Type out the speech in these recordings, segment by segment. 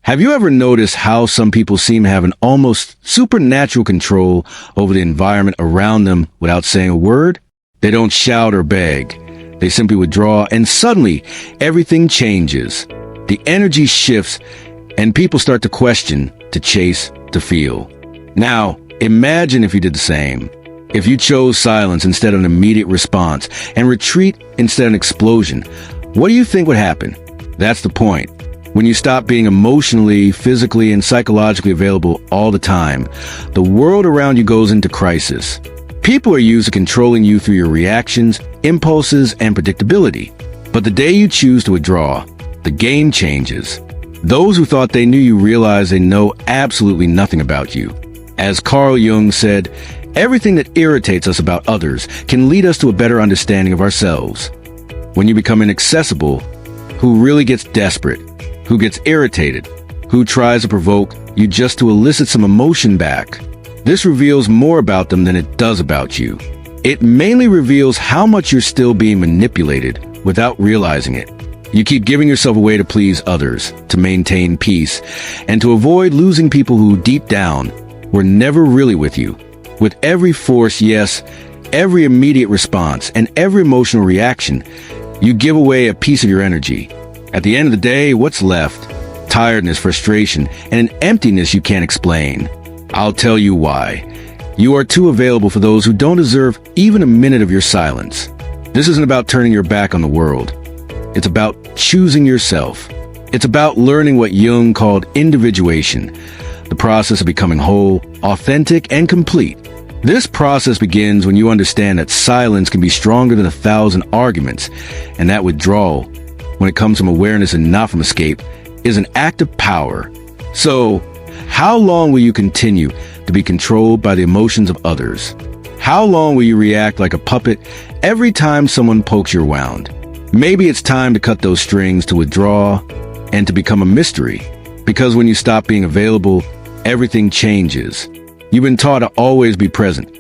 Have you ever noticed how some people seem to have an almost supernatural control over the environment around them without saying a word? They don't shout or beg. They simply withdraw, and suddenly everything changes. The energy shifts, and people start to question, to chase, to feel. Now, imagine if you did the same. If you chose silence instead of an immediate response, and retreat instead of an explosion, what do you think would happen? That's the point. When you stop being emotionally, physically, and psychologically available all the time, the world around you goes into crisis. People are used to controlling you through your reactions, impulses, and predictability. But the day you choose to withdraw, the game changes. Those who thought they knew you realize they know absolutely nothing about you. As Carl Jung said, everything that irritates us about others can lead us to a better understanding of ourselves. When you become inaccessible, who really gets desperate? Who gets irritated? Who tries to provoke you just to elicit some emotion back? This reveals more about them than it does about you. It mainly reveals how much you're still being manipulated without realizing it. You keep giving yourself away to please others, to maintain peace, and to avoid losing people who deep down were never really with you. With every force yes, every immediate response, and every emotional reaction, you give away a piece of your energy. At the end of the day, what's left? Tiredness, frustration, and an emptiness you can't explain. I'll tell you why. You are too available for those who don't deserve even a minute of your silence. This isn't about turning your back on the world. It's about choosing yourself. It's about learning what Jung called individuation, the process of becoming whole, authentic, and complete. This process begins when you understand that silence can be stronger than 1,000 arguments, and that withdrawal, when it comes from awareness and not from escape, is an act of power. So, how long will you continue to be controlled by the emotions of others? How long will you react like a puppet every time someone pokes your wound? Maybe it's time to cut those strings, to withdraw, and to become a mystery. Because when you stop being available, everything changes. You've been taught to always be present,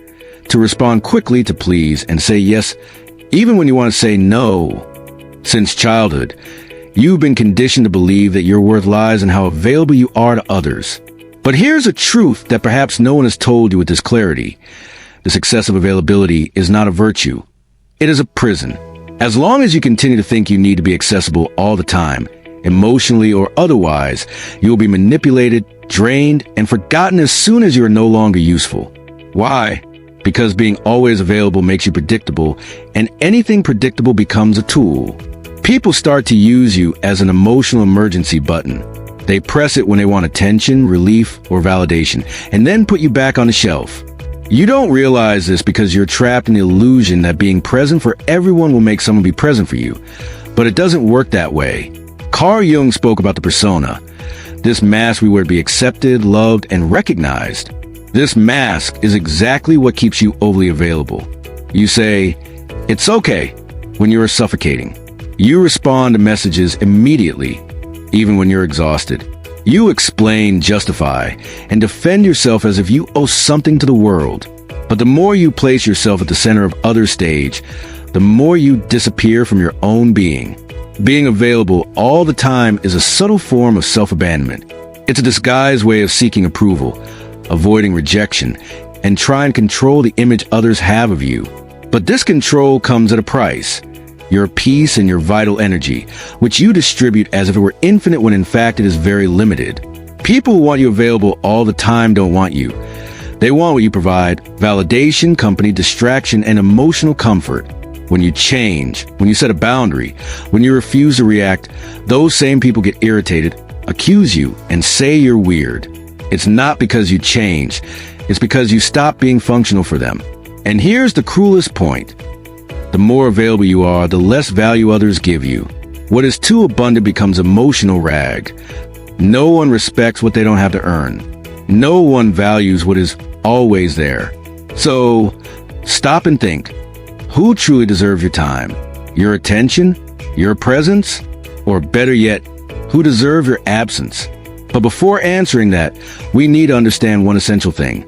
to respond quickly, to please, and say yes, even when you want to say no. Since childhood, you've been conditioned to believe that your worth lies in how available you are to others. But here's a truth that perhaps no one has told you with this clarity. This excessive availability is not a virtue. It is a prison. As long as you continue to think you need to be accessible all the time, emotionally or otherwise, you will be manipulated, drained, and forgotten as soon as you are no longer useful. Why? Because being always available makes you predictable, and anything predictable becomes a tool. People start to use you as an emotional emergency button. They press it when they want attention, relief, or validation, and then put you back on the shelf. You don't realize this because you're trapped in the illusion that being present for everyone will make someone be present for you. But it doesn't work that way. Carl Jung spoke about the persona. This mask we wear to be accepted, loved, and recognized. This mask is exactly what keeps you overly available. You say, "It's okay," when you are suffocating. You respond to messages immediately, even when you're exhausted. You explain, justify, and defend yourself as if you owe something to the world. But the more you place yourself at the center of others' stage, the more you disappear from your own being. Being available all the time is a subtle form of self-abandonment. It's a disguised way of seeking approval, avoiding rejection, and trying to control the image others have of you. But this control comes at a price. Your peace and your vital energy, which you distribute as if it were infinite when in fact it is very limited. People who want you available all the time don't want you. They want what you provide: validation, company, distraction, and emotional comfort. When you change, when you set a boundary, when you refuse to react, those same people get irritated, accuse you, and say you're weird. It's not because you change. It's because you stop being functional for them. And here's the cruelest point. The more available you are, the less value others give you. What is too abundant becomes emotional rag. No one respects what they don't have to earn. No one values what is always there. So, stop and think. Who truly deserves your time? Your attention? Your presence? Or better yet, who deserve your absence? But before answering that, we need to understand one essential thing.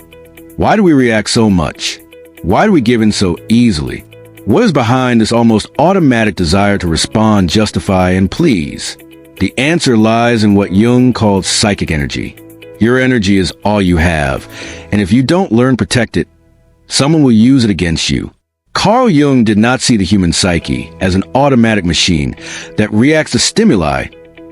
Why do we react so much? Why do we give in so easily? What is behind this almost automatic desire to respond, justify, and please? The answer lies in what Jung called psychic energy. Your energy is all you have, and if you don't learn to protect it, someone will use it against you. Carl Jung did not see the human psyche as an automatic machine that reacts to stimuli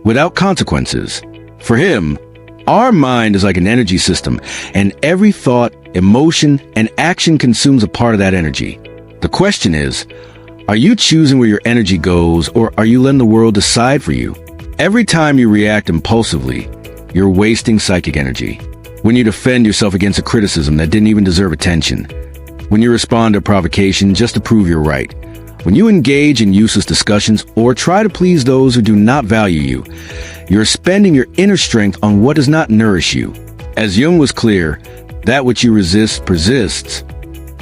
without consequences. For him, our mind is like an energy system, and every thought, emotion, and action consumes a part of that energy. The question is, are you choosing where your energy goes, or are you letting the world decide for you? Every time you react impulsively, you're wasting psychic energy. When you defend yourself against a criticism that didn't even deserve attention. When you respond to a provocation just to prove you're right. When you engage in useless discussions or try to please those who do not value you, you're spending your inner strength on what does not nourish you. As Jung was clear, that which you resist persists.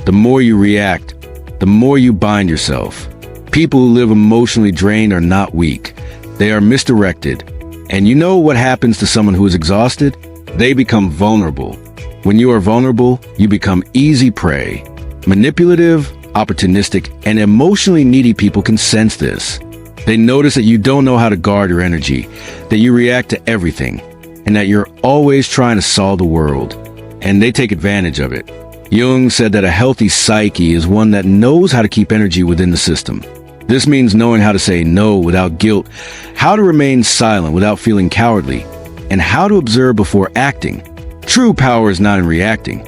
The more you react, the more you bind yourself. People who live emotionally drained are not weak. They are misdirected. And you know what happens to someone who is exhausted? They become vulnerable. When you are vulnerable, you become easy prey. Manipulative, opportunistic, and emotionally needy people can sense this. They notice that you don't know how to guard your energy, that you react to everything, and that you're always trying to solve the world. And they take advantage of it. Jung said that a healthy psyche is one that knows how to keep energy within the system. This means knowing how to say no without guilt, how to remain silent without feeling cowardly, and how to observe before acting. True power is not in reacting.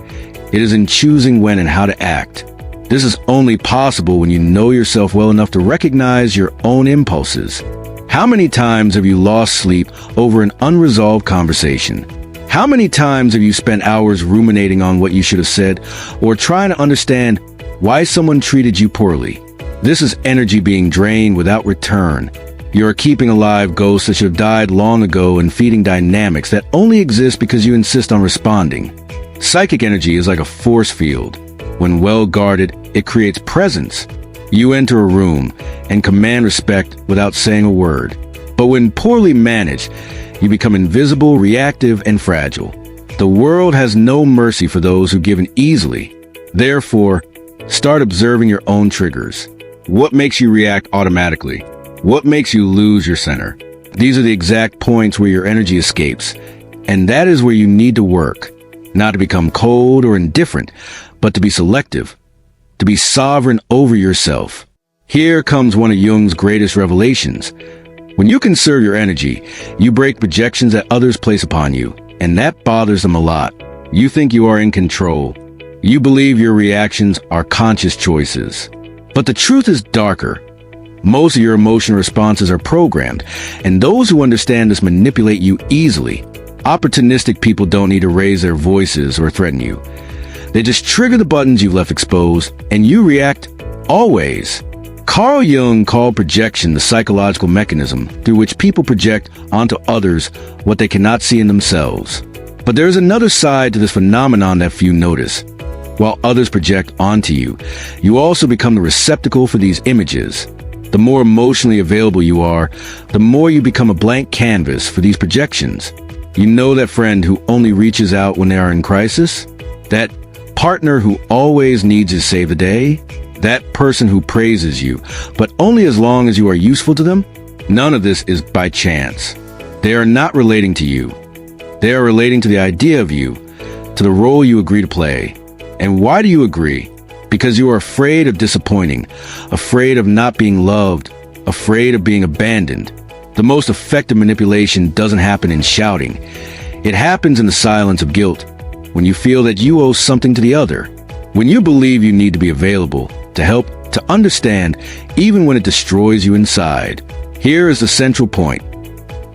It is in choosing when and how to act. This is only possible when you know yourself well enough to recognize your own impulses. How many times have you lost sleep over an unresolved conversation? How many times have you spent hours ruminating on what you should have said, or trying to understand why someone treated you poorly? This is energy being drained without return. You are keeping alive ghosts that should have died long ago and feeding dynamics that only exist because you insist on responding. Psychic energy is like a force field. When well guarded, it creates presence. You enter a room and command respect without saying a word. But when poorly managed, you become invisible, reactive, and fragile. The world has no mercy for those who give in easily. Therefore, start observing your own triggers. What makes you react automatically? What makes you lose your center? These are the exact points where your energy escapes. And that is where you need to work. Not to become cold or indifferent, but to be selective. To be sovereign over yourself. Here comes one of Jung's greatest revelations. When you conserve your energy, you break projections that others place upon you. And that bothers them a lot. You think you are in control. You believe your reactions are conscious choices. But the truth is darker. Most of your emotional responses are programmed, and those who understand this manipulate you easily. Opportunistic people don't need to raise their voices or threaten you. They just trigger the buttons you've left exposed, and you react always. Carl Jung called projection the psychological mechanism through which people project onto others what they cannot see in themselves. But there's another side to this phenomenon that few notice. While others project onto you, you also become the receptacle for these images. The more emotionally available you are, the more you become a blank canvas for these projections. You know that friend who only reaches out when they are in crisis? That partner who always needs to save the day? That person who praises you, but only as long as you are useful to them? None of this is by chance. They are not relating to you. They are relating to the idea of you, to the role you agree to play. And why do you agree? Because you are afraid of disappointing, afraid of not being loved, afraid of being abandoned. The most effective manipulation doesn't happen in shouting. It happens in the silence of guilt, when you feel that you owe something to the other, when you believe you need to be available, to help, to understand, even when it destroys you inside. Here is the central point.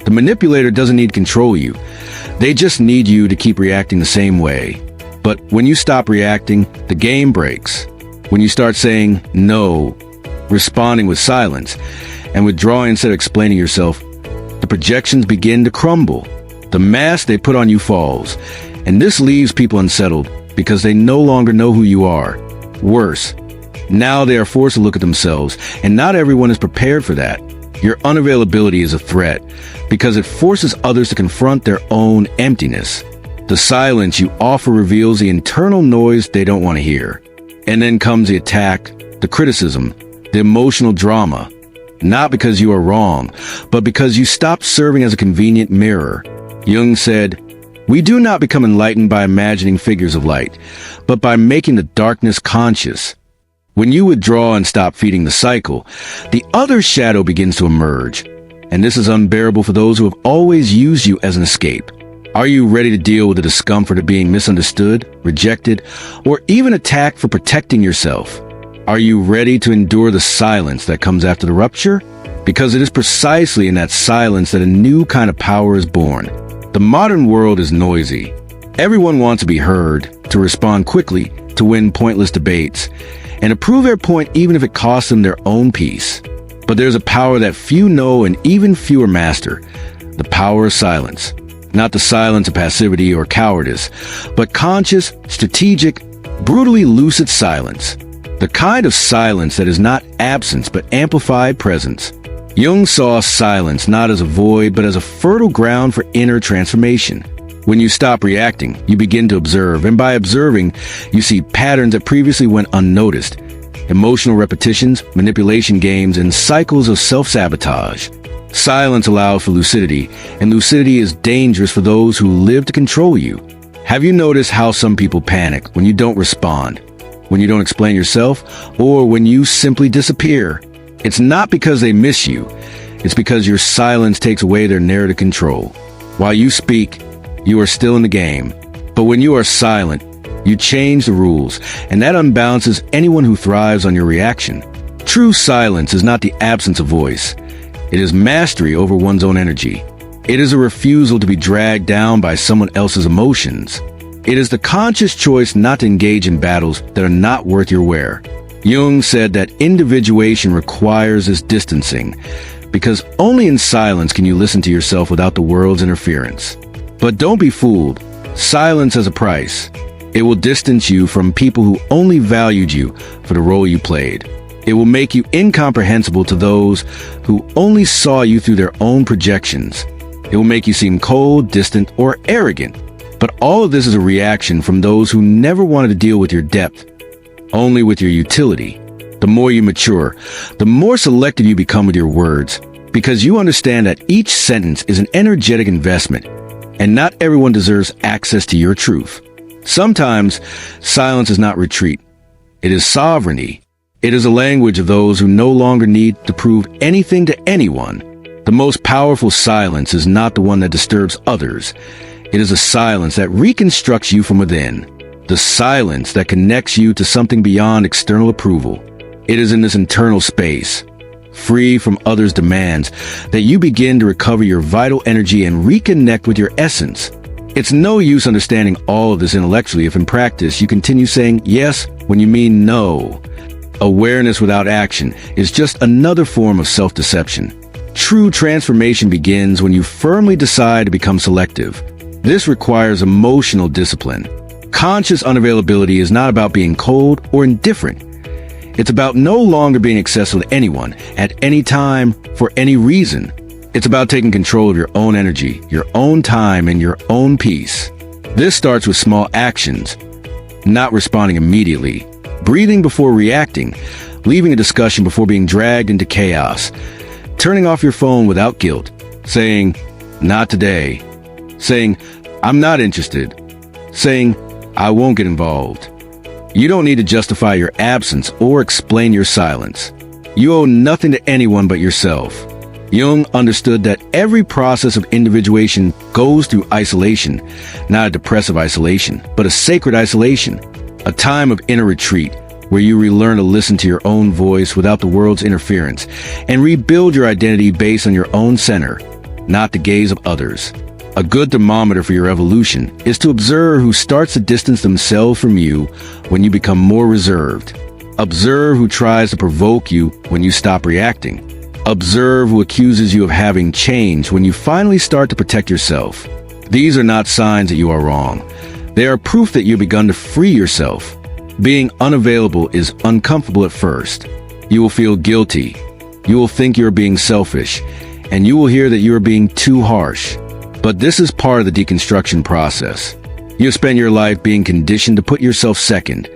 The manipulator doesn't need to control you. They just need you to keep reacting the same way. But when you stop reacting, the game breaks. When you start saying no, responding with silence, and withdrawing instead of explaining yourself, the projections begin to crumble. The mask they put on you falls, and this leaves people unsettled because they no longer know who you are. Worse, now they are forced to look at themselves, and not everyone is prepared for that. Your unavailability is a threat because it forces others to confront their own emptiness. The silence you offer reveals the internal noise they don't want to hear. And then comes the attack, the criticism, the emotional drama. Not because you are wrong, but because you stopped serving as a convenient mirror. Jung said, "We do not become enlightened by imagining figures of light, but by making the darkness conscious." When you withdraw and stop feeding the cycle, the other shadow begins to emerge. And this is unbearable for those who have always used you as an escape. Are you ready to deal with the discomfort of being misunderstood, rejected, or even attacked for protecting yourself? Are you ready to endure the silence that comes after the rupture? Because it is precisely in that silence that a new kind of power is born. The modern world is noisy. Everyone wants to be heard, to respond quickly, to win pointless debates, and to prove their point even if it costs them their own peace. But there's a power that few know and even fewer master. The power of silence. Not the silence of passivity or cowardice, but conscious, strategic, brutally lucid silence. The kind of silence that is not absence but amplified presence. Jung saw silence not as a void but as a fertile ground for inner transformation. When you stop reacting, you begin to observe, and by observing, you see patterns that previously went unnoticed. Emotional repetitions, manipulation games, and cycles of self-sabotage. Silence allows for lucidity, and lucidity is dangerous for those who live to control you. Have you noticed how some people panic when you don't respond, when you don't explain yourself, or when you simply disappear? It's not because they miss you. It's because your silence takes away their narrative control. While you speak, you are still in the game. But when you are silent, you change the rules, and that unbalances anyone who thrives on your reaction. True silence is not the absence of voice. It is mastery over one's own energy. It is a refusal to be dragged down by someone else's emotions. It is the conscious choice not to engage in battles that are not worth your wear. Jung said that individuation requires this distancing, because only in silence can you listen to yourself without the world's interference. But don't be fooled. Silence has a price. It will distance you from people who only valued you for the role you played. It will make you incomprehensible to those who only saw you through their own projections. It will make you seem cold, distant, or arrogant. But all of this is a reaction from those who never wanted to deal with your depth, only with your utility. The more you mature, the more selective you become with your words, because you understand that each sentence is an energetic investment, and not everyone deserves access to your truth. Sometimes, silence is not retreat. It is sovereignty. It is a language of those who no longer need to prove anything to anyone. The most powerful silence is not the one that disturbs others. It is a silence that reconstructs you from within. The silence that connects you to something beyond external approval. It is in this internal space, free from others' demands, that you begin to recover your vital energy and reconnect with your essence. It's no use understanding all of this intellectually if in practice you continue saying yes when you mean no. Awareness without action is just another form of self-deception. True transformation begins when you firmly decide to become selective. This requires emotional discipline. Conscious unavailability is not about being cold or indifferent. It's about no longer being accessible to anyone, at any time, for any reason. It's about taking control of your own energy, your own time, and your own peace. This starts with small actions. Not responding immediately, breathing before reacting, leaving a discussion before being dragged into chaos, turning off your phone without guilt, saying, "Not today," saying, "I'm not interested," saying, "I won't get involved." You don't need to justify your absence or explain your silence. You owe nothing to anyone but yourself. Jung understood that every process of individuation goes through isolation, not a depressive isolation, but a sacred isolation, a time of inner retreat where you relearn to listen to your own voice without the world's interference and rebuild your identity based on your own center, not the gaze of others. A good thermometer for your evolution is to observe who starts to distance themselves from you when you become more reserved. Observe who tries to provoke you when you stop reacting. Observe who accuses you of having changed when you finally start to protect yourself. These are not signs that you are wrong. They are proof that you've begun to free yourself. Being unavailable is uncomfortable at first. You will feel guilty. You will think you are being selfish, and you will hear that you are being too harsh. But this is part of the deconstruction process. You have spent your life being conditioned to put yourself second.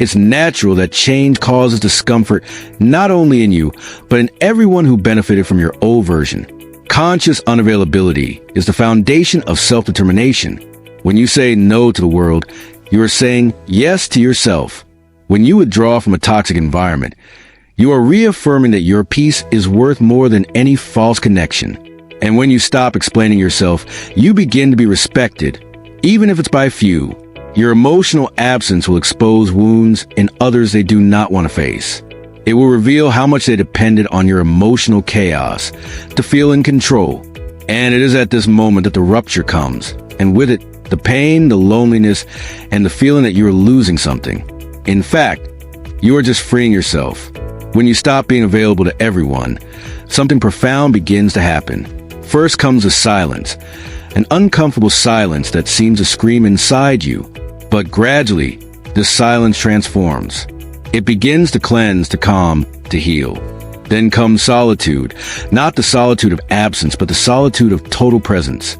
It's natural that change causes discomfort not only in you, but in everyone who benefited from your old version. Conscious unavailability is the foundation of self-determination. When you say no to the world, you are saying yes to yourself. When you withdraw from a toxic environment, you are reaffirming that your peace is worth more than any false connection. And when you stop explaining yourself, you begin to be respected, even if it's by few. Your emotional absence will expose wounds in others they do not want to face. It will reveal how much they depended on your emotional chaos to feel in control. And it is at this moment that the rupture comes, and with it, the pain, the loneliness, and the feeling that you are losing something. In fact, you are just freeing yourself. When you stop being available to everyone, something profound begins to happen. First comes a silence, an uncomfortable silence that seems to scream inside you. But gradually, this silence transforms. It begins to cleanse, to calm, to heal. Then comes solitude, not the solitude of absence, but the solitude of total presence.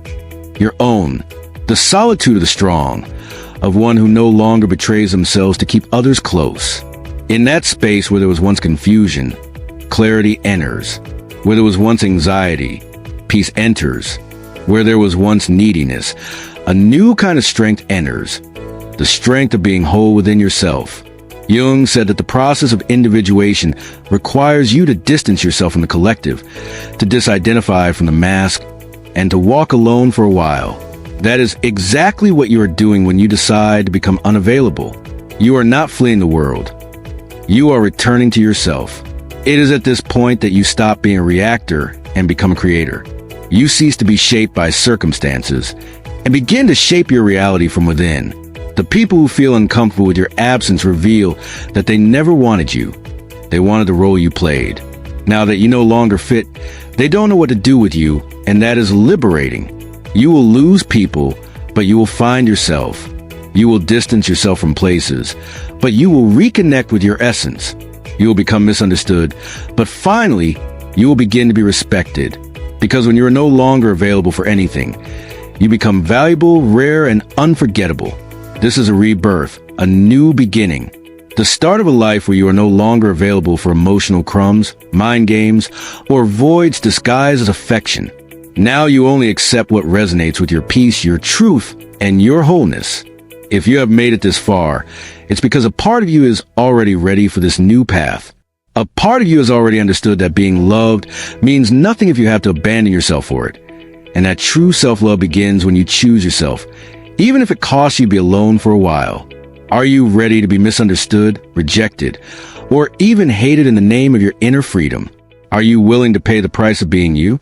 Your own, the solitude of the strong, of one who no longer betrays themselves to keep others close. In that space where there was once confusion, clarity enters. Where there was once anxiety, peace enters. Where there was once neediness, a new kind of strength enters. The strength of being whole within yourself. Jung said that the process of individuation requires you to distance yourself from the collective, to disidentify from the mask, and to walk alone for a while. That is exactly what you are doing when you decide to become unavailable. You are not fleeing the world. You are returning to yourself. It is at this point that you stop being a reactor and become a creator. You cease to be shaped by circumstances and begin to shape your reality from within. The people who feel uncomfortable with your absence reveal that they never wanted you. They wanted the role you played. Now that you no longer fit, they don't know what to do with you, and that is liberating. You will lose people, but you will find yourself. You will distance yourself from places, but you will reconnect with your essence. You will become misunderstood, but finally, you will begin to be respected. Because when you are no longer available for anything, you become valuable, rare, and unforgettable. This is a rebirth, a new beginning. The start of a life where you are no longer available for emotional crumbs, mind games, or voids disguised as affection. Now you only accept what resonates with your peace, your truth, and your wholeness. If you have made it this far, it's because a part of you is already ready for this new path. A part of you has already understood that being loved means nothing if you have to abandon yourself for it. And that true self-love begins when you choose yourself, even if it costs you to be alone for a while. Are you ready to be misunderstood, rejected, or even hated in the name of your inner freedom? Are you willing to pay the price of being you?